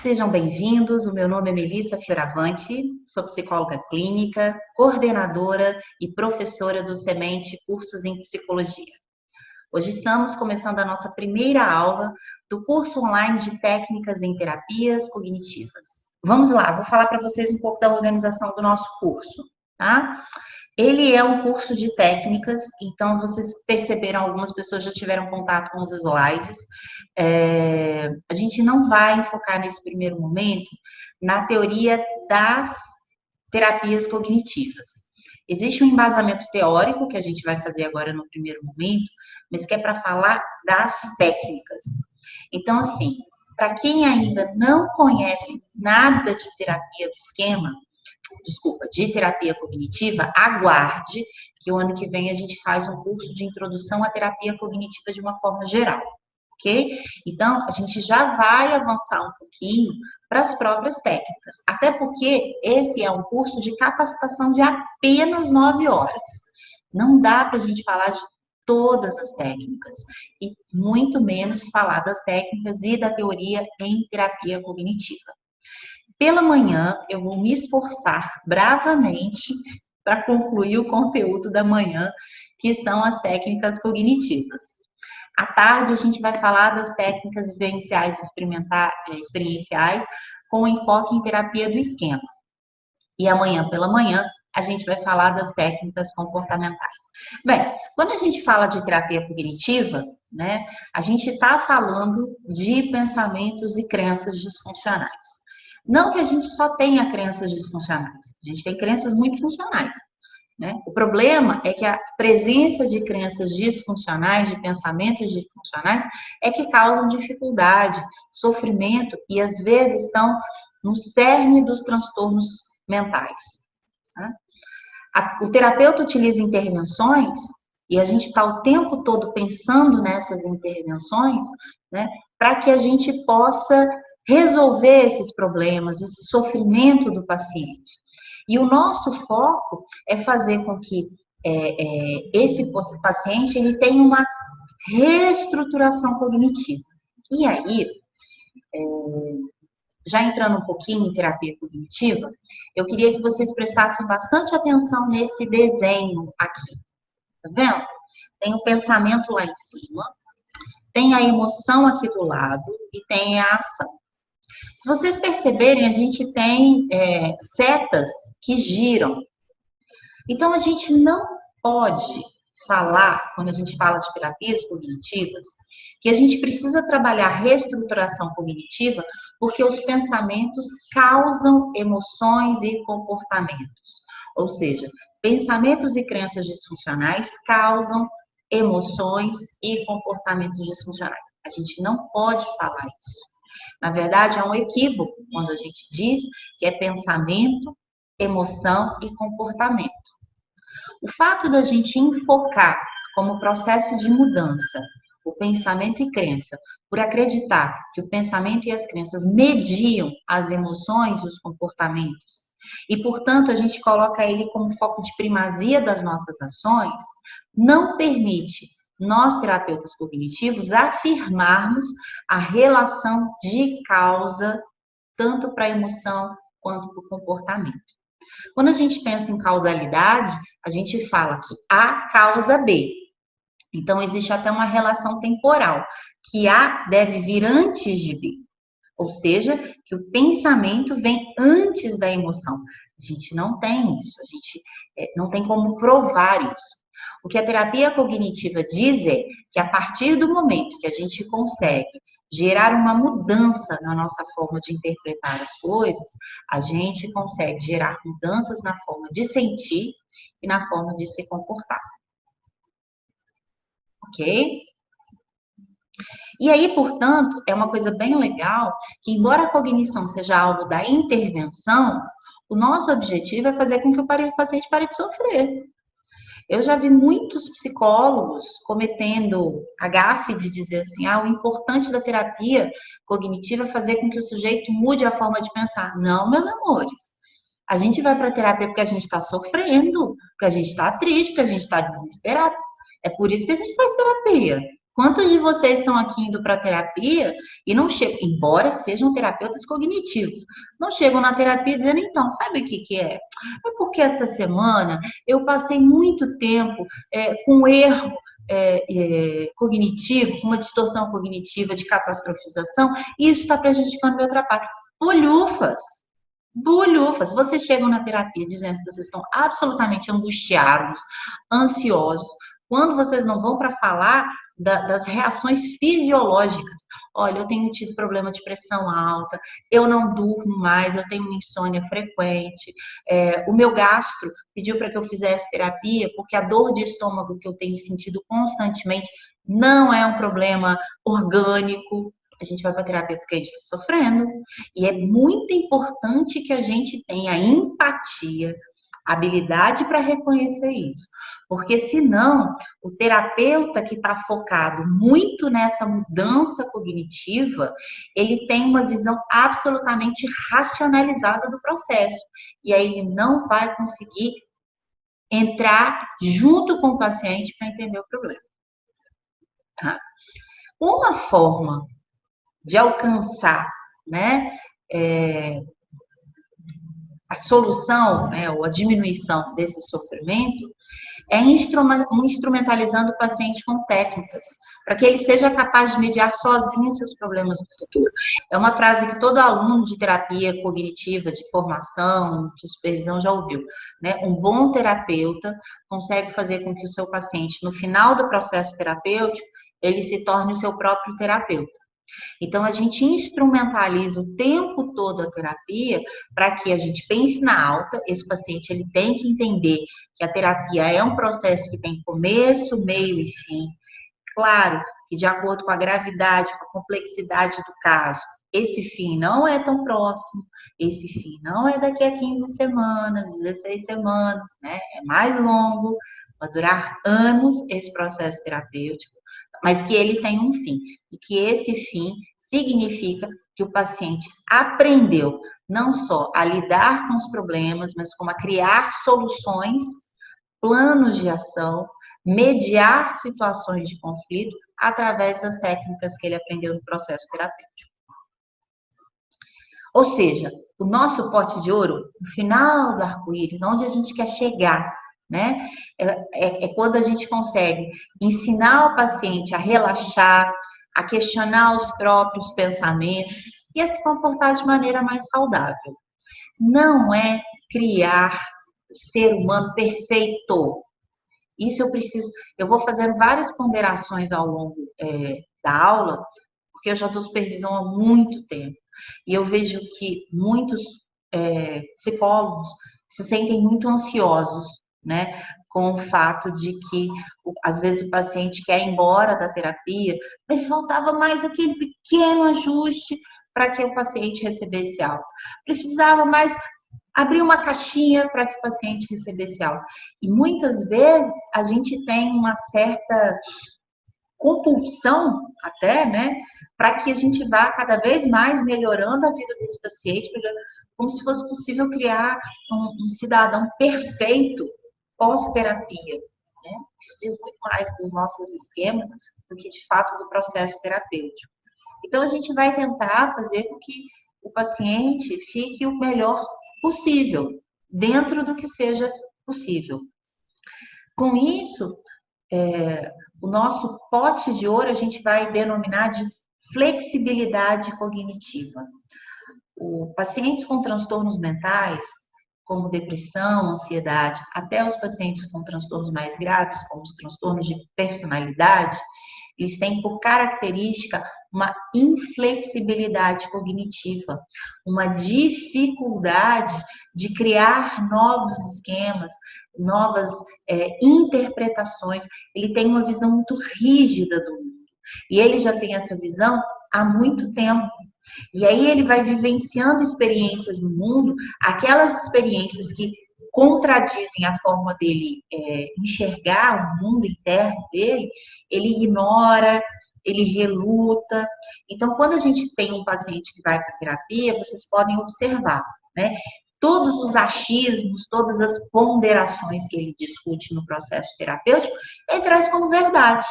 Sejam bem-vindos, o meu nome é Melissa Fioravanti, sou psicóloga clínica, coordenadora e professora do Semente Cursos em Psicologia. Hoje estamos começando a nossa primeira aula do curso online de técnicas em terapias cognitivas. Vamos lá, vou falar para vocês um pouco da organização do nosso curso, tá? Ele é um curso de técnicas, então vocês perceberam, algumas pessoas já tiveram contato com os slides. A gente não vai focar nesse primeiro momento na teoria das terapias cognitivas. Existe um embasamento teórico que a gente vai fazer agora no primeiro momento, mas que é para falar das técnicas. Então, assim, para quem ainda não conhece nada de terapia do esquema, de terapia cognitiva, aguarde que o ano que vem a gente faz um curso de introdução à terapia cognitiva de uma forma geral, ok? Então, a gente já vai avançar um pouquinho para as próprias técnicas, até porque esse é um curso de capacitação de apenas 9 horas. Não dá para a gente falar de todas as técnicas, e muito menos falar das técnicas e da teoria em terapia cognitiva. Pela manhã, eu vou me esforçar bravamente para concluir o conteúdo da manhã, que são as técnicas cognitivas. À tarde, a gente vai falar das técnicas vivenciais experienciais, com enfoque em terapia do esquema. E amanhã pela manhã, a gente vai falar das técnicas comportamentais. Bem, quando a gente fala de terapia cognitiva, né, a gente está falando de pensamentos e crenças disfuncionais. Não que a gente só tenha crenças disfuncionais, a gente tem crenças muito funcionais, né? O problema é que a presença de crenças disfuncionais, de pensamentos disfuncionais, é que causam dificuldade, sofrimento e às vezes estão no cerne dos transtornos mentais. Tá? O terapeuta utiliza intervenções, e a gente está o tempo todo pensando nessas intervenções, né, para que a gente possa resolver esses problemas, esse sofrimento do paciente. E o nosso foco é fazer com que esse paciente ele tenha uma reestruturação cognitiva. E aí, já entrando um pouquinho em terapia cognitiva, eu queria que vocês prestassem bastante atenção nesse desenho aqui. Tá vendo? Tem o pensamento lá em cima, tem a emoção aqui do lado e tem a ação. Se vocês perceberem, a gente tem setas que giram. Então, a gente não pode falar, quando a gente fala de terapias cognitivas, que a gente precisa trabalhar reestruturação cognitiva porque os pensamentos causam emoções e comportamentos. Ou seja, pensamentos e crenças disfuncionais causam emoções e comportamentos disfuncionais. A gente não pode falar isso. Na verdade, é um equívoco quando a gente diz que é pensamento, emoção e comportamento. O fato da gente enfocar como processo de mudança o pensamento e crença, por acreditar que o pensamento e as crenças mediam as emoções e os comportamentos, e, portanto, a gente coloca ele como foco de primazia das nossas ações, não permite nós, terapeutas cognitivos, afirmarmos a relação de causa, tanto para a emoção quanto para o comportamento. Quando a gente pensa em causalidade, a gente fala que A causa B. Então, existe até uma relação temporal, que A deve vir antes de B. Ou seja, que o pensamento vem antes da emoção. A gente não tem isso, a gente não tem como provar isso. O que a terapia cognitiva diz é que a partir do momento que a gente consegue gerar uma mudança na nossa forma de interpretar as coisas, a gente consegue gerar mudanças na forma de sentir e na forma de se comportar. Ok? E aí, portanto, é uma coisa bem legal que, embora a cognição seja algo da intervenção, o nosso objetivo é fazer com que o paciente pare de sofrer. Eu já vi muitos psicólogos cometendo a gafe de dizer assim, o importante da terapia cognitiva é fazer com que o sujeito mude a forma de pensar. Não, meus amores. A gente vai para a terapia porque a gente está sofrendo, porque a gente está triste, porque a gente está desesperado. É por isso que a gente faz terapia. Quantos de vocês estão aqui indo para terapia e não chegam, embora sejam terapeutas cognitivos, não chegam na terapia dizendo, então, sabe o que que é? É porque esta semana eu passei muito tempo com erro cognitivo, com uma distorção cognitiva de catastrofização, e isso está prejudicando meu trabalho. Bolhufas! Bolhufas! Vocês chegam na terapia dizendo que vocês estão absolutamente angustiados, ansiosos, quando vocês não vão para falar das reações fisiológicas. Olha, eu tenho tido problema de pressão alta, eu não durmo mais, eu tenho uma insônia frequente, o meu gastro pediu para que eu fizesse terapia, porque a dor de estômago que eu tenho sentido constantemente não é um problema orgânico. A gente vai para terapia porque a gente está sofrendo. E é muito importante que a gente tenha empatia, habilidade para reconhecer isso. Porque senão, o terapeuta que está focado muito nessa mudança cognitiva, ele tem uma visão absolutamente racionalizada do processo. E aí ele não vai conseguir entrar junto com o paciente para entender o problema. Tá? Uma forma de alcançar, né, a solução, né, ou a diminuição desse sofrimento, é instrumentalizando o paciente com técnicas, para que ele seja capaz de mediar sozinho seus problemas no futuro. É uma frase que todo aluno de terapia cognitiva, de formação, de supervisão já ouviu, né? Um bom terapeuta consegue fazer com que o seu paciente, no final do processo terapêutico, ele se torne o seu próprio terapeuta. Então, a gente instrumentaliza o tempo todo a terapia para que a gente pense na alta. Esse paciente ele tem que entender que a terapia é um processo que tem começo, meio e fim. Claro que, de acordo com a gravidade, com a complexidade do caso, esse fim não é tão próximo, esse fim não é daqui a 15 semanas, 16 semanas, né? É mais longo, vai durar anos esse processo terapêutico, mas que ele tem um fim, e que esse fim significa que o paciente aprendeu não só a lidar com os problemas, mas como a criar soluções, planos de ação, mediar situações de conflito através das técnicas que ele aprendeu no processo terapêutico. Ou seja, o nosso pote de ouro, no final do arco-íris, onde a gente quer chegar, né? É quando a gente consegue ensinar o paciente a relaxar, a questionar os próprios pensamentos e a se comportar de maneira mais saudável. Não é criar o ser humano perfeito. Isso eu vou fazendo várias ponderações ao longo da aula, porque eu já dou supervisão há muito tempo. E eu vejo que muitos psicólogos se sentem muito ansiosos, né, com o fato de que, às vezes, o paciente quer ir embora da terapia, mas faltava mais aquele pequeno ajuste para que o paciente recebesse alta. Precisava mais abrir uma caixinha para que o paciente recebesse alta. E muitas vezes a gente tem uma certa compulsão até, né, para que a gente vá cada vez mais melhorando a vida desse paciente, como se fosse possível criar um cidadão perfeito pós-terapia, né? Isso diz muito mais dos nossos esquemas do que, de fato, do processo terapêutico. Então, a gente vai tentar fazer com que o paciente fique o melhor possível, dentro do que seja possível. Com isso, o nosso pote de ouro a gente vai denominar de flexibilidade cognitiva. Pacientes com transtornos mentais, como depressão, ansiedade, até os pacientes com transtornos mais graves, como os transtornos de personalidade, eles têm por característica uma inflexibilidade cognitiva, uma dificuldade de criar novos esquemas, novas interpretações. Ele tem uma visão muito rígida do mundo. E ele já tem essa visão há muito tempo. E aí ele vai vivenciando experiências no mundo, aquelas experiências que contradizem a forma dele enxergar o mundo interno dele, ele ignora, ele reluta. Então, quando a gente tem um paciente que vai para terapia, vocês podem observar, né? Todos os achismos, todas as ponderações que ele discute no processo terapêutico, ele traz como verdade.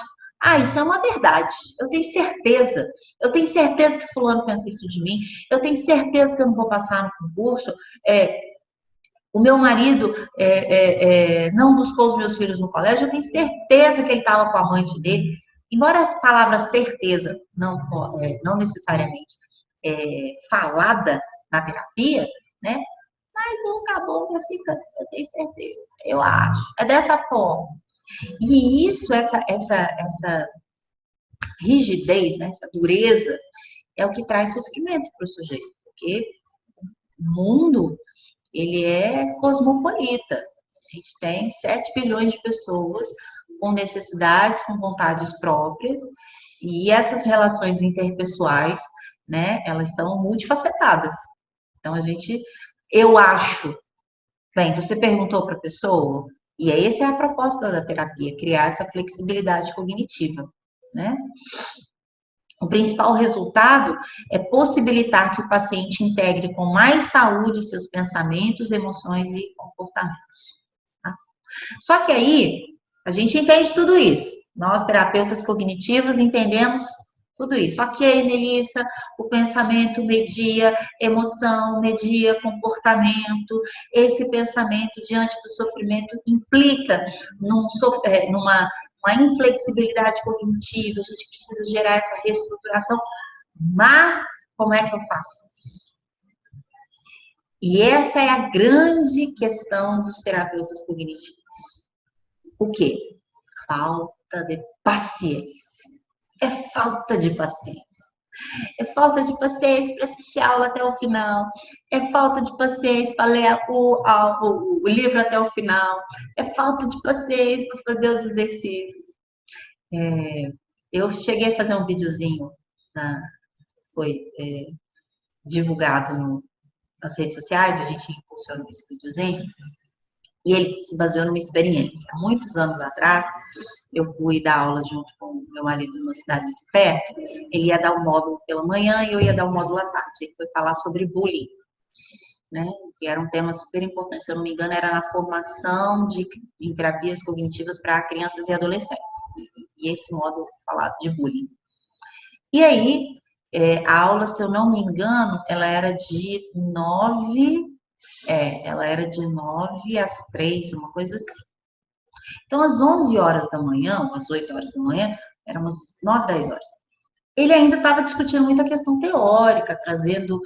Ah, isso é uma verdade. Eu tenho certeza. Eu tenho certeza que fulano pensa isso de mim. Eu tenho certeza que eu não vou passar no concurso. É, o meu marido não buscou os meus filhos no colégio. Eu tenho certeza que ele estava com a amante dele. Embora essa palavra certeza não necessariamente falada na terapia, né? Mas o caboclo fica, eu tenho certeza, eu acho. É dessa forma. E isso, essa rigidez, né, essa dureza, é o que traz sofrimento para o sujeito, porque o mundo, ele é cosmopolita. A gente tem 7 bilhões de pessoas com necessidades, com vontades próprias, e essas relações interpessoais, né, elas são multifacetadas. Então, eu acho, bem, você perguntou para a pessoa, e essa é a proposta da terapia, criar essa flexibilidade cognitiva, né? O principal resultado é possibilitar que o paciente integre com mais saúde seus pensamentos, emoções e comportamentos. Tá? Só que aí, a gente entende tudo isso. Nós, terapeutas cognitivos, entendemos tudo isso. Ok, Melissa, o pensamento media emoção, media comportamento. Esse pensamento diante do sofrimento implica numa uma inflexibilidade cognitiva, a gente precisa gerar essa reestruturação. Mas como é que eu faço isso? E essa é a grande questão dos terapeutas cognitivos. O quê? Falta de paciência. É falta de paciência. É falta de paciência para assistir a aula até o final. É falta de paciência para ler o livro até o final. É falta de paciência para fazer os exercícios. Eu cheguei a fazer um videozinho, foi divulgado nas redes sociais, a gente impulsionou esse videozinho, e ele se baseou numa experiência. Há muitos anos atrás, eu fui dar aula junto com meu marido numa cidade de perto. Ele ia dar um módulo pela manhã e eu ia dar um módulo à tarde. Ele foi falar sobre bullying, né? Que era um tema super importante. Se eu não me engano, era na formação em terapias cognitivas para crianças e adolescentes. E esse módulo falava de bullying. E aí, a aula, se eu não me engano, ela era de 9 às 3, uma coisa assim. Então, às 11 horas da manhã, às 8 horas da manhã, eram umas 9, 10 horas. Ele ainda estava discutindo muita questão teórica, trazendo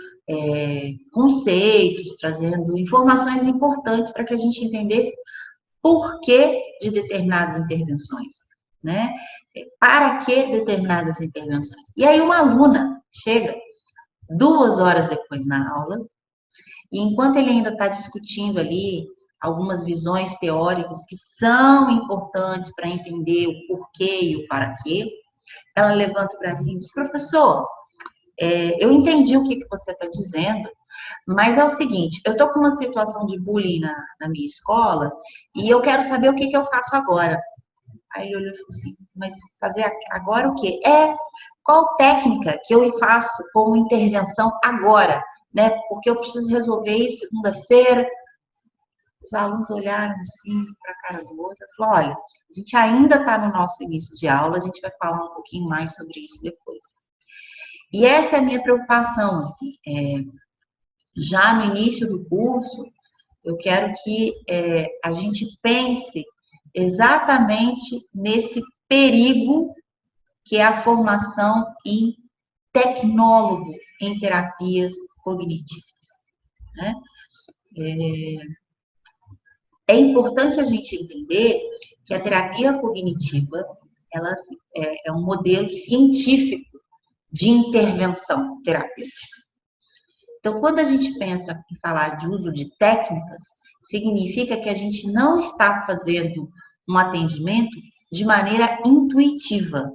conceitos, trazendo informações importantes para que a gente entendesse por que de determinadas intervenções, né? Para que determinadas intervenções. E aí uma aluna chega 2 horas depois na aula, e enquanto ele ainda está discutindo ali algumas visões teóricas que são importantes para entender o porquê e o para quê, ela levanta o bracinho e diz: professor, eu entendi o que você está dizendo, mas é o seguinte, eu estou com uma situação de bullying na minha escola e eu quero saber o que eu faço agora. Aí ele olhou e falou assim: mas fazer agora o quê? Qual técnica que eu faço como intervenção agora, né? Porque eu preciso resolver isso segunda-feira. Os alunos olharam assim para a cara do outro e falaram: olha, a gente ainda está no nosso início de aula, a gente vai falar um pouquinho mais sobre isso depois. E essa é a minha preocupação, assim, já no início do curso, eu quero que a gente pense exatamente nesse perigo que é a formação em tecnólogo em terapias cognitivas, né? É importante a gente entender que a terapia cognitiva ela é um modelo científico de intervenção terapêutica. Então, quando a gente pensa em falar de uso de técnicas, significa que a gente não está fazendo um atendimento de maneira intuitiva.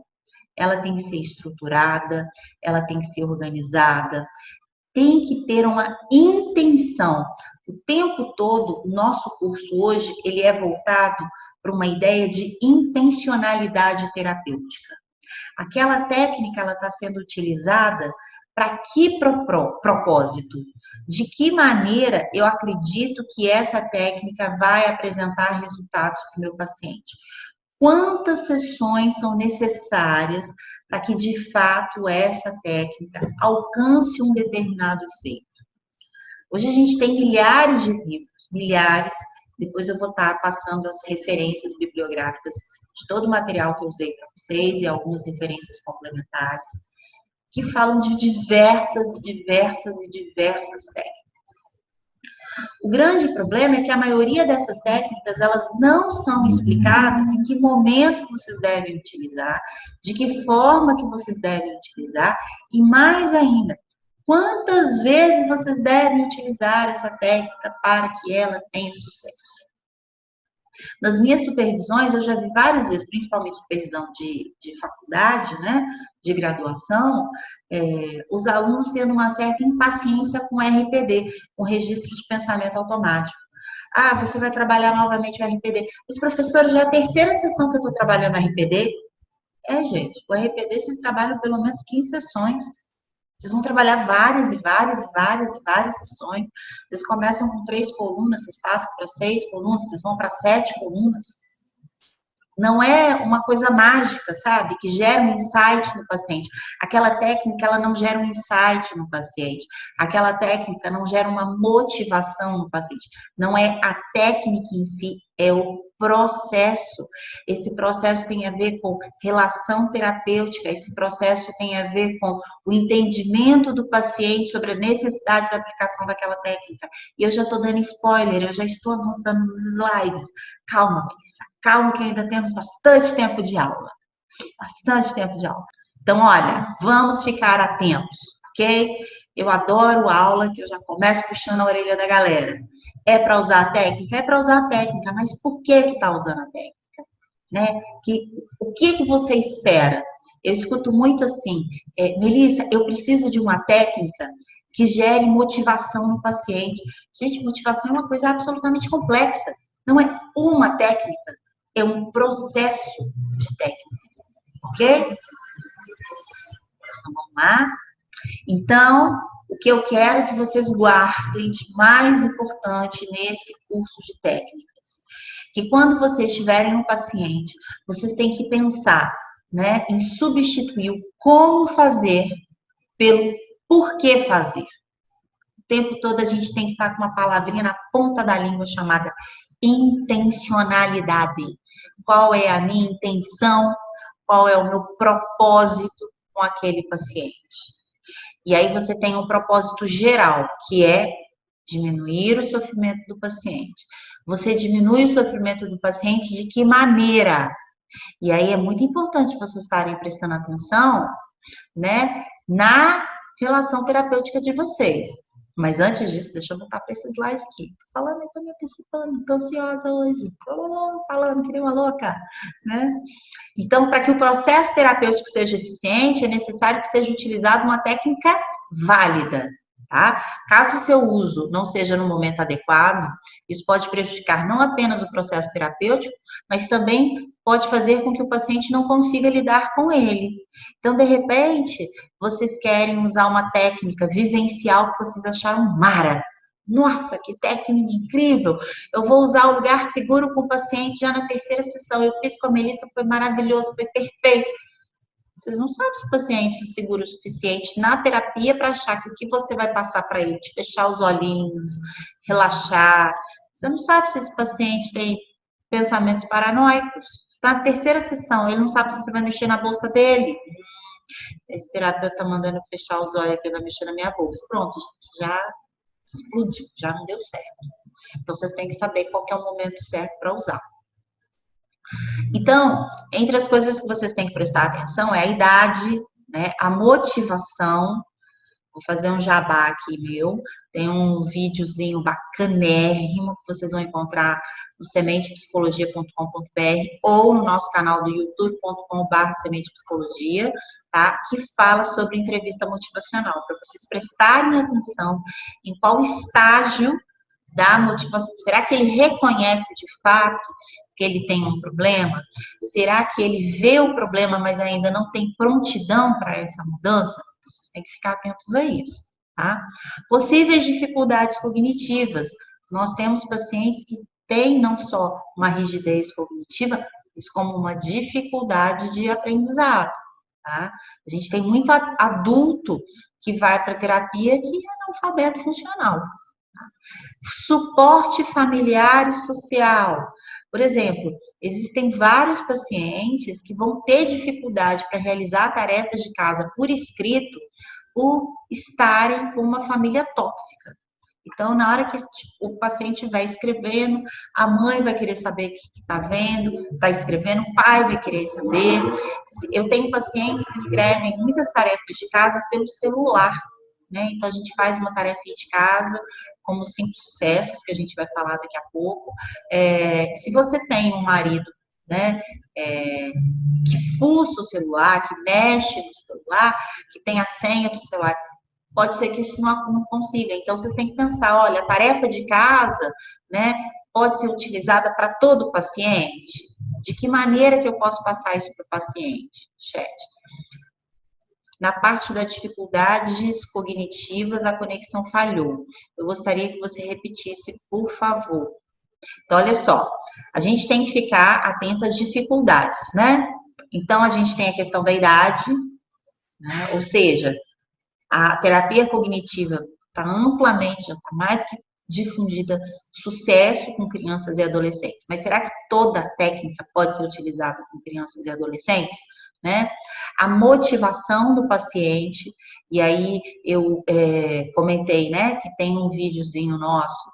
Ela tem que ser estruturada, ela tem que ser organizada, tem que ter uma intenção. O tempo todo, o nosso curso hoje, ele é voltado para uma ideia de intencionalidade terapêutica. Aquela técnica, ela está sendo utilizada para que propósito? De que maneira eu acredito que essa técnica vai apresentar resultados para o meu paciente? quantas sessões são necessárias para que, de fato, essa técnica alcance um determinado efeito. Hoje a gente tem milhares de livros, milhares. Depois eu vou estar passando as referências bibliográficas de todo o material que eu usei para vocês e algumas referências complementares, que falam de diversas técnicas. O grande problema é que a maioria dessas técnicas, elas não são explicadas em que momento vocês devem utilizar, de que forma que vocês devem utilizar, e mais ainda, quantas vezes vocês devem utilizar essa técnica para que ela tenha sucesso. Nas minhas supervisões, eu já vi várias vezes, principalmente supervisão de faculdade, né, de graduação, os alunos tendo uma certa impaciência com o RPD, com o registro de pensamento automático. Ah, você vai trabalhar novamente o RPD. Os professores, já é a terceira sessão que eu estou trabalhando no RPD. Gente, o RPD vocês trabalham pelo menos 15 sessões. Vocês vão trabalhar várias sessões. Vocês começam com 3 colunas, vocês passam para 6 colunas, vocês vão para 7 colunas. Não é uma coisa mágica, sabe? Que gera um insight no paciente. Aquela técnica, ela não gera um insight no paciente. Aquela técnica não gera uma motivação no paciente. Não é a técnica em si, é o processo. Esse processo tem a ver com relação terapêutica, esse processo tem a ver com o entendimento do paciente sobre a necessidade da aplicação daquela técnica. E eu já estou dando spoiler, eu já estou avançando nos slides. Calma, Melissa, calma que ainda temos bastante tempo de aula. Bastante tempo de aula. Então, olha, vamos ficar atentos, ok? Eu adoro aula, que eu já começo puxando a orelha da galera. É para usar a técnica? É para usar a técnica, mas por que está usando a técnica? Né? O que você espera? Eu escuto muito assim, Melissa, eu preciso de uma técnica que gere motivação no paciente. Gente, motivação é uma coisa absolutamente complexa. Não é uma técnica, é um processo de técnicas, ok? Então, vamos lá. Então, o que eu quero que vocês guardem de mais importante nesse curso de técnicas, que quando vocês estiverem um paciente, vocês têm que pensar, né, em substituir o como fazer pelo porquê fazer. O tempo todo a gente tem que estar com uma palavrinha na ponta da língua chamada intencionalidade. Qual é a minha intenção? Qual é o meu propósito com aquele paciente? E aí você tem um propósito geral, que é diminuir o sofrimento do paciente. Você diminui o sofrimento do paciente de que maneira? E aí é muito importante vocês estarem prestando atenção, né, na relação terapêutica de vocês. Mas antes disso, deixa eu voltar para esse slide aqui. Tô falando, eu tô me antecipando, tô ansiosa hoje. Tô falando, que nem uma louca, né? Então, para que o processo terapêutico seja eficiente, é necessário que seja utilizada uma técnica válida, tá? Caso o seu uso não seja no momento adequado, isso pode prejudicar não apenas o processo terapêutico, mas também pode fazer com que o paciente não consiga lidar com ele. Então, de repente, vocês querem usar uma técnica vivencial que vocês acharam mara. Nossa, que técnica incrível! Eu vou usar o lugar seguro com o paciente já na terceira sessão. Eu fiz com a Melissa, foi maravilhoso, foi perfeito. Vocês não sabem se o paciente é seguro o suficiente na terapia para achar que o que você vai passar para ele, de fechar os olhinhos, relaxar. Você não sabe se esse paciente tem pensamentos paranoicos. Está na terceira sessão, ele não sabe se você vai mexer na bolsa dele. Esse terapeuta tá mandando fechar os olhos aqui, vai mexer na minha bolsa. Pronto, já explodiu, já não deu certo. Então, vocês têm que saber qual que é o momento certo para usar. Então, entre as coisas que vocês têm que prestar atenção é a idade, né, a motivação. Vou fazer um jabá aqui meu. Tem um videozinho bacanérrimo que vocês vão encontrar no sementepsicologia.com.br ou no nosso canal do youtube.com/sementepsicologia, tá? Que fala sobre entrevista motivacional, para vocês prestarem atenção em qual estágio da motivação. Será que ele reconhece de fato que ele tem um problema? Será que ele vê o problema, mas ainda não tem prontidão para essa mudança? Então, vocês têm que ficar atentos a isso, tá? Possíveis dificuldades cognitivas. Nós temos pacientes que têm não só uma rigidez cognitiva, isso como uma dificuldade de aprendizado, tá? A gente tem muito adulto que vai para terapia que é analfabeto funcional. Suporte familiar e social. Por exemplo, existem vários pacientes que vão ter dificuldade para realizar tarefas de casa por escrito por estarem com uma família tóxica. Então, na hora que o paciente vai escrevendo, a mãe vai querer saber o que está vendo, está escrevendo, o pai vai querer saber. Eu tenho pacientes que escrevem muitas tarefas de casa pelo celular, né? Então, a gente faz uma tarefa de casa, como os 5 sucessos, que a gente vai falar daqui a pouco. Se você tem um marido, né, que fuça o celular, que mexe no celular, que tem a senha do celular, pode ser que isso não consiga. Então, vocês têm que pensar, olha, a tarefa de casa, né, pode ser utilizada para todo paciente? De que maneira que eu posso passar isso para o paciente? Chat. Na parte das dificuldades cognitivas, a conexão falhou. Eu gostaria que você repetisse, por favor. Então, olha só, a gente tem que ficar atento às dificuldades, né? Então, a gente tem a questão da idade, né? Ou seja, a terapia cognitiva está amplamente, já está mais do que difundida, sucesso com crianças e adolescentes. Mas será que toda técnica pode ser utilizada com crianças e adolescentes? Né? A motivação do paciente, e aí eu comentei, né, que tem um videozinho nosso,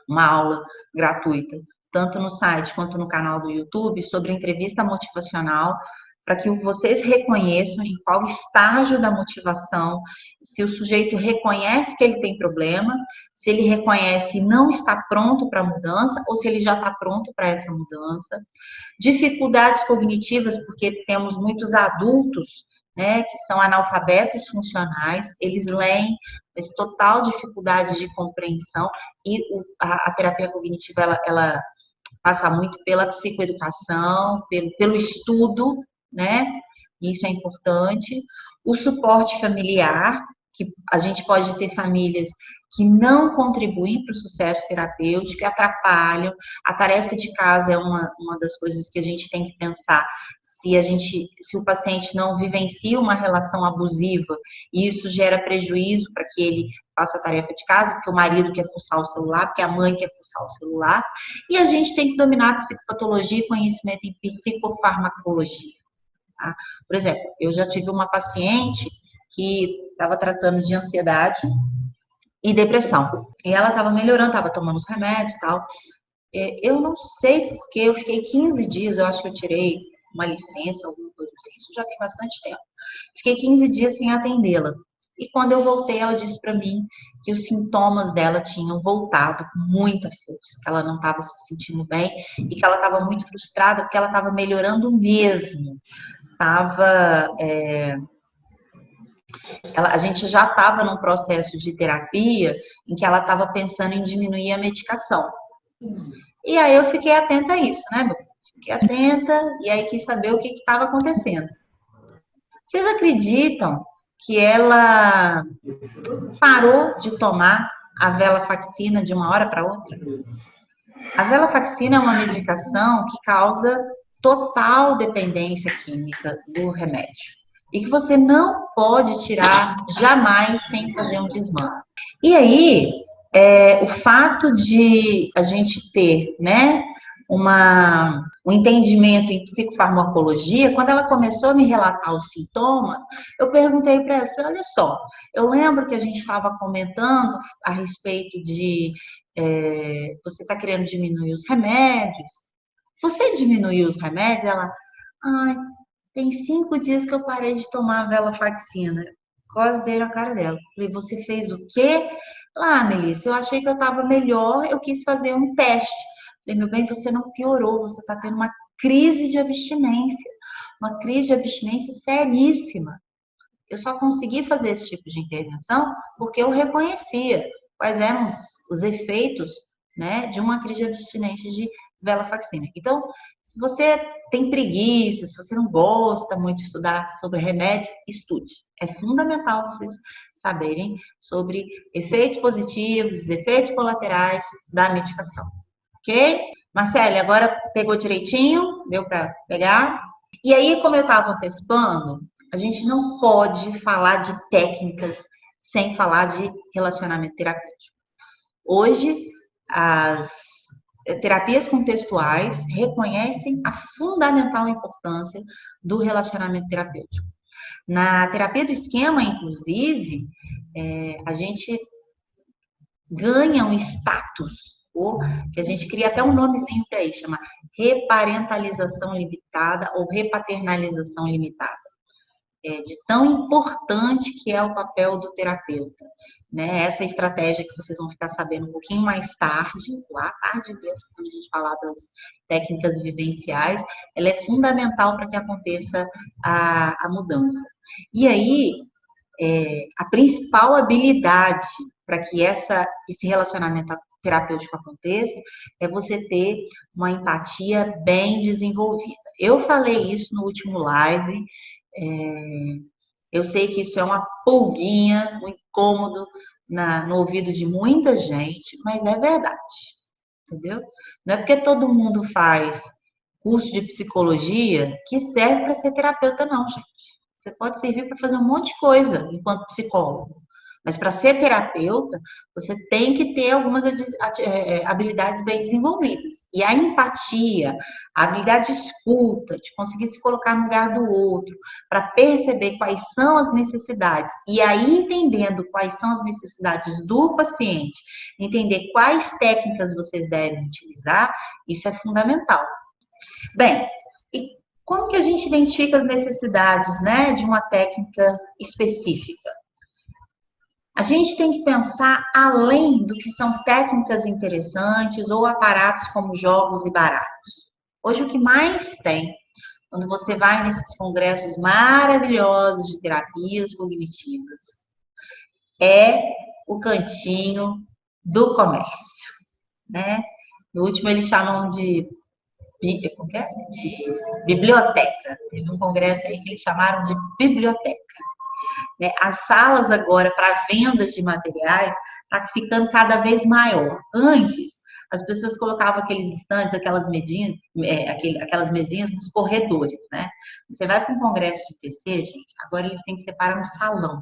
uma aula gratuita, tanto no site quanto no canal do YouTube, sobre entrevista motivacional, para que vocês reconheçam em qual estágio da motivação, se o sujeito reconhece que ele tem problema, se ele reconhece e não está pronto para a mudança, ou se ele já está pronto para essa mudança. Dificuldades cognitivas, porque temos muitos adultos, né, que são analfabetos funcionais, eles leem, mas total dificuldade de compreensão, e a terapia cognitiva, ela passa muito pela psicoeducação, pelo estudo, né? Isso é importante. O suporte familiar, que a gente pode ter famílias que não contribuem para o sucesso terapêutico, que atrapalham. A tarefa de casa é uma das coisas que a gente tem que pensar. Se o paciente não vivencia uma relação abusiva, e isso gera prejuízo para que ele faça a tarefa de casa, porque o marido quer fuçar o celular, porque a mãe quer fuçar o celular, e a gente tem que dominar a psicopatologia e conhecimento em psicofarmacologia. Tá? Por exemplo, eu já tive uma paciente que estava tratando de ansiedade e depressão. E ela estava melhorando, estava tomando os remédios e tal. Eu não sei porque eu fiquei 15 dias, eu acho que eu tirei uma licença, alguma coisa assim, isso já tem bastante tempo. Fiquei 15 dias sem atendê-la. E quando eu voltei, ela disse para mim que os sintomas dela tinham voltado com muita força, que ela não estava se sentindo bem e que ela estava muito frustrada porque ela estava melhorando mesmo. A gente já estava num processo de terapia em que ela estava pensando em diminuir a medicação. E aí eu fiquei atenta a isso, né? Fiquei atenta e aí quis saber o que estava acontecendo. Vocês acreditam que ela parou de tomar a venlafaxina de uma hora para outra? A venlafaxina é uma medicação que causa total dependência química do remédio e que você não pode tirar jamais sem fazer um desmame. E aí, o fato de a gente ter, né, um entendimento em psicofarmacologia, quando ela começou a me relatar os sintomas, eu perguntei para ela, falei, olha só, eu lembro que a gente estava comentando a respeito de você está querendo diminuir os remédios. Você diminuiu os remédios? Ela, ai, tem 5 dias que eu parei de tomar a venlafaxina. Quase dei na cara dela. Falei, você fez o quê? Melissa, eu achei que eu estava melhor, eu quis fazer um teste. Falei, meu bem, você não piorou, você está tendo uma crise de abstinência. Uma crise de abstinência seríssima. Eu só consegui fazer esse tipo de intervenção porque eu reconhecia quais eram os efeitos, né, de uma crise de abstinência de venlafaxina. Então, se você tem preguiça, se você não gosta muito de estudar sobre remédios, estude. É fundamental vocês saberem sobre efeitos positivos, efeitos colaterais da medicação, ok? Marcele, agora pegou direitinho? Deu para pegar? E aí, como eu estava antecipando, a gente não pode falar de técnicas sem falar de relacionamento terapêutico. Hoje, as terapias contextuais reconhecem a fundamental importância do relacionamento terapêutico. Na terapia do esquema, inclusive, a gente ganha um status, ou que a gente cria até um nomezinho para isso, chama reparentalização limitada ou repaternalização limitada. De tão importante que é o papel do terapeuta. Né? Essa estratégia que vocês vão ficar sabendo um pouquinho mais tarde, lá tarde mesmo, quando a gente falar das técnicas vivenciais, ela é fundamental para que aconteça a mudança. E aí, a principal habilidade para que esse relacionamento terapêutico aconteça é você ter uma empatia bem desenvolvida. Eu falei isso no último live, eu sei que isso é uma pulguinha, um incômodo no ouvido de muita gente, mas é verdade, entendeu? Não é porque todo mundo faz curso de psicologia que serve para ser terapeuta, não, gente. Você pode servir para fazer um monte de coisa enquanto psicólogo. Mas para ser terapeuta, você tem que ter algumas habilidades bem desenvolvidas. E a empatia, a habilidade de escuta, de conseguir se colocar no lugar do outro, para perceber quais são as necessidades. E aí, entendendo quais são as necessidades do paciente, entender quais técnicas vocês devem utilizar, isso é fundamental. Bem, e como que a gente identifica as necessidades, né, de uma técnica específica? A gente tem que pensar além do que são técnicas interessantes ou aparatos como jogos e baralhos. Hoje o que mais tem, quando você vai nesses congressos maravilhosos de terapias cognitivas, é o cantinho do comércio, né? No último eles chamam de biblioteca. Teve um congresso aí que eles chamaram de biblioteca. Né? As salas agora para vendas de materiais está ficando cada vez maior. Antes, as pessoas colocavam aqueles estantes, aquelas mesinhas nos corredores, né? Você vai para um congresso de TC, gente, agora eles têm que separar um salão.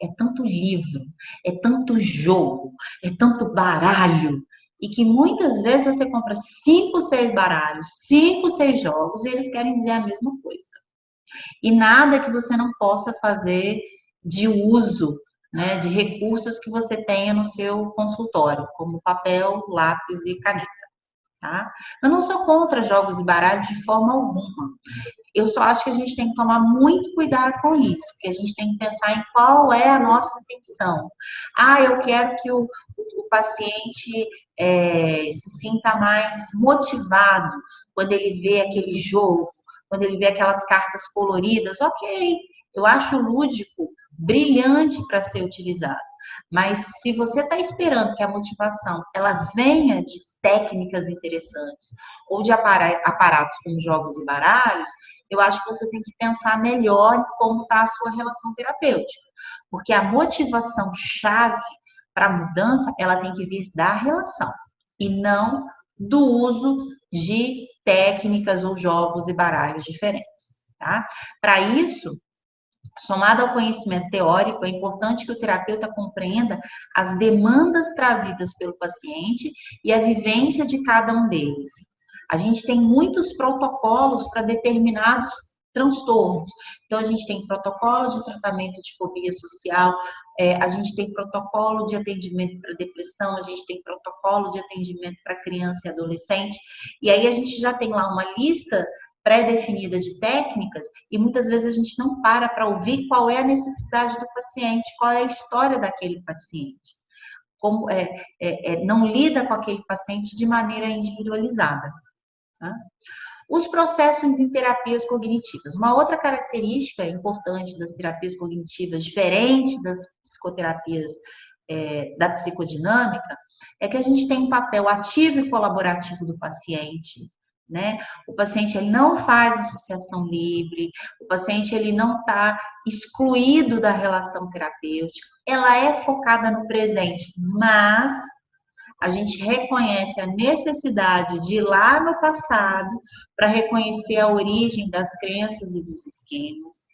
É tanto livro, é tanto jogo, é tanto baralho, e que muitas vezes você compra 5, 6 baralhos, 5, 6 jogos, e eles querem dizer a mesma coisa. E nada que você não possa fazer de uso, né, de recursos que você tenha no seu consultório, como papel, lápis e caneta. Tá? Eu não sou contra jogos e baralhos de forma alguma. Eu só acho que a gente tem que tomar muito cuidado com isso, porque a gente tem que pensar em qual é a nossa intenção. Ah, eu quero que o paciente se sinta mais motivado quando ele vê aquele jogo, quando ele vê aquelas cartas coloridas. Ok, eu acho o lúdico brilhante para ser utilizado. Mas se você está esperando que a motivação ela venha de técnicas interessantes ou de aparatos como jogos e baralhos, eu acho que você tem que pensar melhor em como está a sua relação terapêutica. Porque a motivação chave para a mudança, ela tem que vir da relação e não do uso de técnicas ou jogos e baralhos diferentes, tá? Para isso, somado ao conhecimento teórico, é importante que o terapeuta compreenda as demandas trazidas pelo paciente e a vivência de cada um deles. A gente tem muitos protocolos para determinados transtornos. Então, a gente tem protocolo de tratamento de fobia social, a gente tem protocolo de atendimento para depressão, a gente tem protocolo de atendimento para criança e adolescente, e aí a gente já tem lá uma lista pré-definida de técnicas e muitas vezes a gente não para ouvir qual é a necessidade do paciente, qual é a história daquele paciente. Como não lida com aquele paciente de maneira individualizada. Tá? Os processos em terapias cognitivas. Uma outra característica importante das terapias cognitivas, diferente das psicoterapias da psicodinâmica, é que a gente tem um papel ativo e colaborativo do paciente, né? O paciente ele não faz associação livre, o paciente ele não está excluído da relação terapêutica, ela é focada no presente, mas a gente reconhece a necessidade de ir lá no passado para reconhecer a origem das crenças e dos esquemas.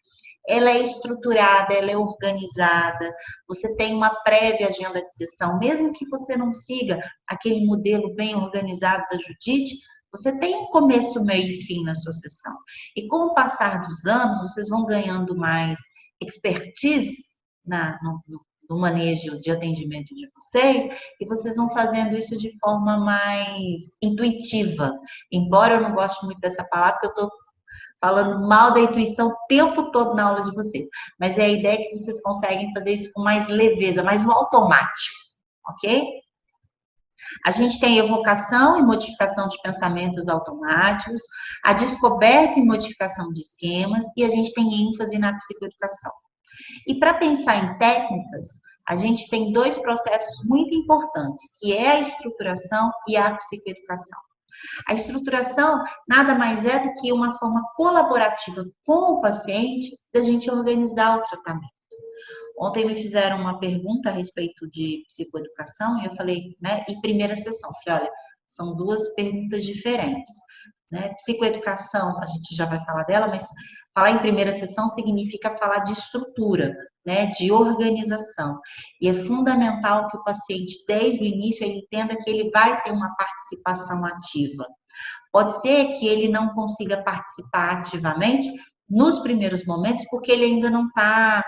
Ela é estruturada, ela é organizada, você tem uma prévia agenda de sessão, mesmo que você não siga aquele modelo bem organizado da Judite, você tem um começo, meio e fim na sua sessão. E com o passar dos anos, vocês vão ganhando mais expertise no manejo de atendimento de vocês, e vocês vão fazendo isso de forma mais intuitiva. Embora eu não goste muito dessa palavra, porque eu estou falando mal da intuição o tempo todo na aula de vocês. Mas é a ideia que vocês conseguem fazer isso com mais leveza, mais no automático, ok? A gente tem evocação e modificação de pensamentos automáticos, a descoberta e modificação de esquemas, e a gente tem ênfase na psicoeducação. E para pensar em técnicas, a gente tem dois processos muito importantes, que é a estruturação e a psicoeducação. A estruturação nada mais é do que uma forma colaborativa com o paciente da gente organizar o tratamento. Ontem me fizeram uma pergunta a respeito de psicoeducação e eu falei, né, e primeira sessão, falei, olha, são duas perguntas diferentes, né? Psicoeducação, a gente já vai falar dela, mas falar em primeira sessão significa falar de estrutura, né, de organização. E é fundamental que o paciente, desde o início, ele entenda que ele vai ter uma participação ativa. Pode ser que ele não consiga participar ativamente nos primeiros momentos, porque ele ainda não está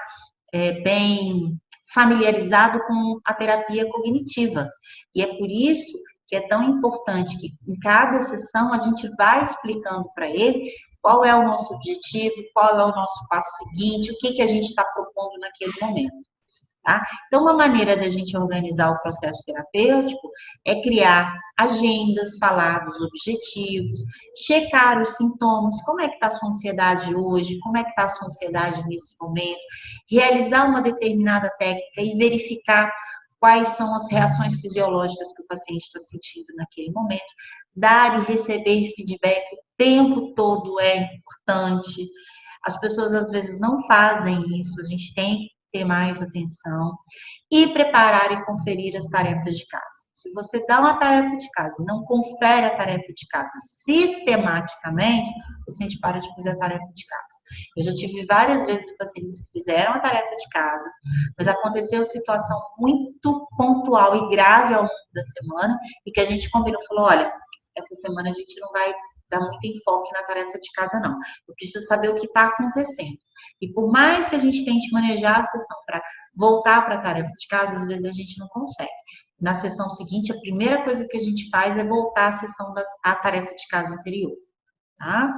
bem familiarizado com a terapia cognitiva. E é por isso que é tão importante que em cada sessão a gente vai explicando para ele qual é o nosso objetivo, qual é o nosso passo seguinte, o que a gente está propondo naquele momento. Tá? Então, uma maneira da gente organizar o processo terapêutico é criar agendas, falar dos objetivos, checar os sintomas, como é que está a sua ansiedade hoje, como é que está a sua ansiedade nesse momento, realizar uma determinada técnica e verificar quais são as reações fisiológicas que o paciente está sentindo naquele momento, dar e receber feedback o tempo todo é importante. As pessoas às vezes não fazem isso, a gente tem que ter mais atenção e preparar e conferir as tarefas de casa. Se você dá uma tarefa de casa e não confere a tarefa de casa sistematicamente, o paciente para de fazer a tarefa de casa. Eu já tive várias vezes pacientes que fizeram a tarefa de casa, mas aconteceu situação muito pontual e grave ao longo da semana e que a gente combinou, falou, olha, essa semana a gente não vai dar muito enfoque na tarefa de casa, não. Eu preciso saber o que está acontecendo. E por mais que a gente tente manejar a sessão para voltar para a tarefa de casa, às vezes a gente não consegue. Na sessão seguinte, a primeira coisa que a gente faz é voltar à sessão à tarefa de casa anterior, tá?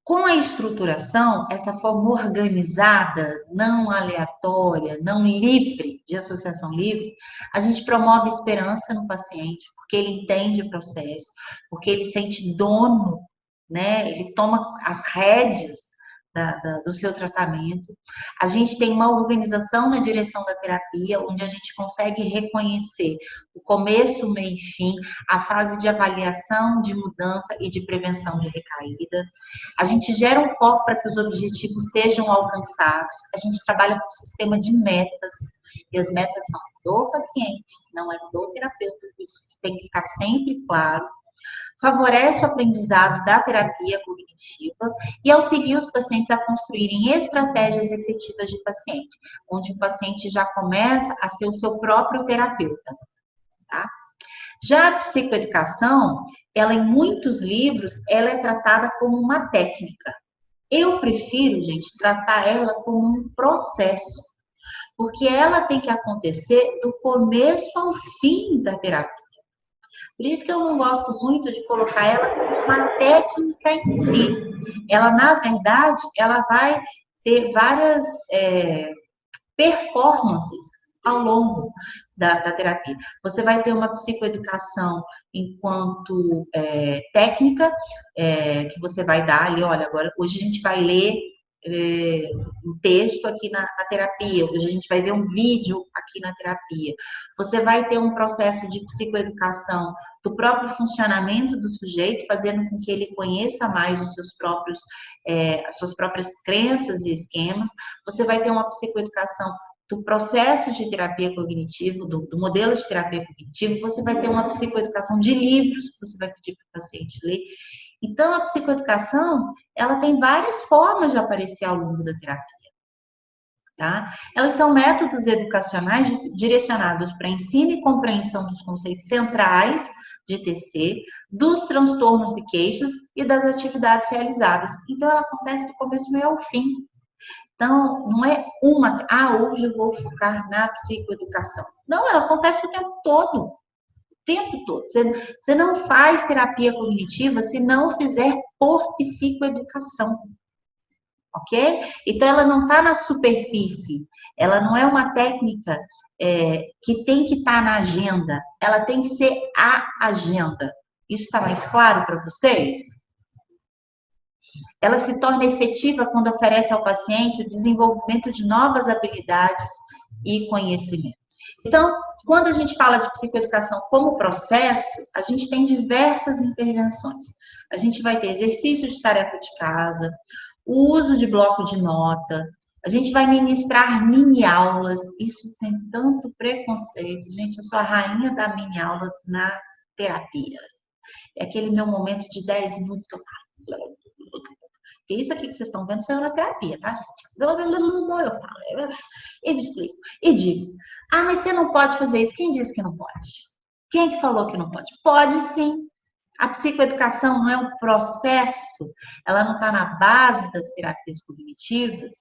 Com a estruturação, essa forma organizada, não aleatória, não livre, de associação livre, a gente promove esperança no paciente, porque ele entende o processo, porque ele sente dono, né? Ele toma as rédeas do seu tratamento. A gente tem uma organização na direção da terapia, onde a gente consegue reconhecer o começo, o meio e fim, a fase de avaliação, de mudança e de prevenção de recaída. A gente gera um foco para que os objetivos sejam alcançados. A gente trabalha com um sistema de metas, e as metas são do paciente, não é do terapeuta. Isso tem que ficar sempre claro. Favorece o aprendizado da terapia cognitiva e auxilia os pacientes a construírem estratégias efetivas de paciente, onde o paciente já começa a ser o seu próprio terapeuta, tá? Já a psicoeducação, ela em muitos livros, ela é tratada como uma técnica. Eu prefiro, gente, tratar ela como um processo, porque ela tem que acontecer do começo ao fim da terapia. Por isso que eu não gosto muito de colocar ela como uma técnica em si. Ela, na verdade, ela vai ter várias performances ao longo da terapia. Você vai ter uma psicoeducação enquanto técnica, que você vai dar ali, olha, agora hoje a gente vai ler um texto aqui na terapia, hoje a gente vai ver um vídeo aqui na terapia. Você vai ter um processo de psicoeducação do próprio funcionamento do sujeito, fazendo com que ele conheça mais os seus próprios, as suas próprias crenças e esquemas. Você vai ter uma psicoeducação do processo de terapia cognitivo, do modelo de terapia cognitivo, você vai ter uma psicoeducação de livros que você vai pedir para o paciente ler. Então, a psicoeducação, ela tem várias formas de aparecer ao longo da terapia. Tá? Elas são métodos educacionais direcionados para ensino e compreensão dos conceitos centrais de TC, dos transtornos e queixas e das atividades realizadas. Então, ela acontece do começo, meio ao fim. Então, não é hoje eu vou focar na psicoeducação. Não, ela acontece o tempo todo. O tempo todo. Você não faz terapia cognitiva se não fizer por psicoeducação. Ok? Então, ela não está na superfície, ela não é uma técnica que tem que estar na agenda, ela tem que ser a agenda. Isso está mais claro para vocês? Ela se torna efetiva quando oferece ao paciente o desenvolvimento de novas habilidades e conhecimento. Então, quando a gente fala de psicoeducação como processo, a gente tem diversas intervenções. A gente vai ter exercício de tarefa de casa, o uso de bloco de nota, a gente vai ministrar mini-aulas, isso tem tanto preconceito, gente, eu sou a rainha da mini-aula na terapia. É aquele meu momento de 10 minutos que eu falo. Porque isso aqui que vocês estão vendo sou eu na terapia, tá, gente? Eu falo, eu me explico, e digo, mas você não pode fazer isso. Quem disse que não pode? Quem que falou que não pode? Pode sim. A psicoeducação não é um processo, ela não está na base das terapias cognitivas.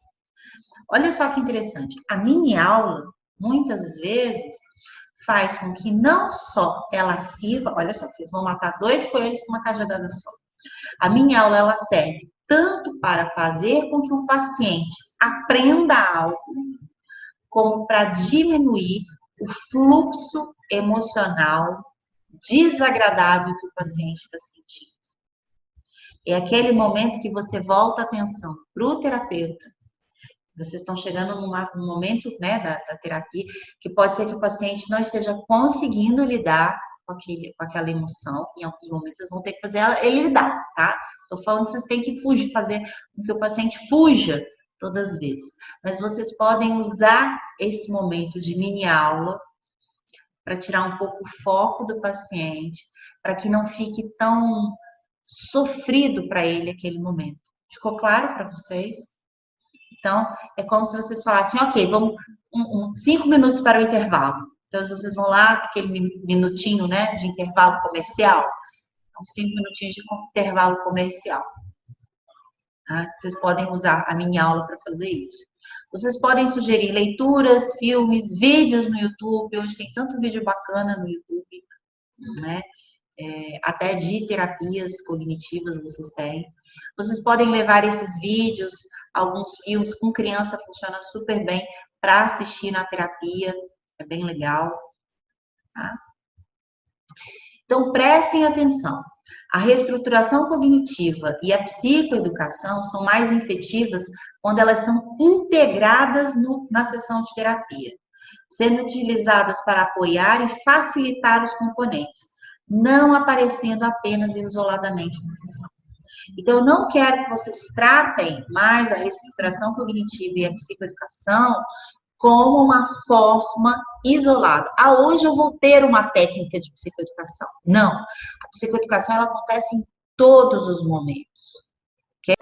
Olha só que interessante, a mini-aula, muitas vezes, faz com que não só ela sirva, olha só, vocês vão matar 2 coelhos com uma cajadada só. A mini-aula, ela serve tanto para fazer com que o paciente aprenda algo, como para diminuir o fluxo emocional desagradável que o paciente está sentindo. É aquele momento que você volta a atenção para o terapeuta. Vocês estão chegando num momento, né, da terapia, que pode ser que o paciente não esteja conseguindo lidar com aquela emoção. Em alguns momentos, vocês vão ter que fazer ele lidar, tá? Estou falando que vocês têm que fazer com que o paciente fuja todas as vezes. Mas vocês podem usar esse momento de mini aula para tirar um pouco o foco do paciente, para que não fique tão sofrido para ele aquele momento. Ficou claro para vocês? Então, é como se vocês falassem, ok, vamos 5 minutos para o intervalo. Então, vocês vão lá, aquele minutinho, né, de intervalo comercial. Então, 5 minutinhos de intervalo comercial. Tá? Vocês podem usar a minha aula para fazer isso. Vocês podem sugerir leituras, filmes, vídeos no YouTube. Hoje tem tanto vídeo bacana no YouTube, né? Até de terapias cognitivas vocês têm. Vocês podem levar esses vídeos, alguns filmes com criança funciona super bem para assistir na terapia, é bem legal. Tá? Então, prestem atenção. A reestruturação cognitiva e a psicoeducação são mais efetivas quando elas são integradas na sessão de terapia, sendo utilizadas para apoiar e facilitar os componentes, não aparecendo apenas isoladamente na sessão. Então, eu não quero que vocês tratem mais a reestruturação cognitiva e a psicoeducação como uma forma isolada. Hoje eu vou ter uma técnica de psicoeducação. Não. A psicoeducação, ela acontece em todos os momentos. Ok?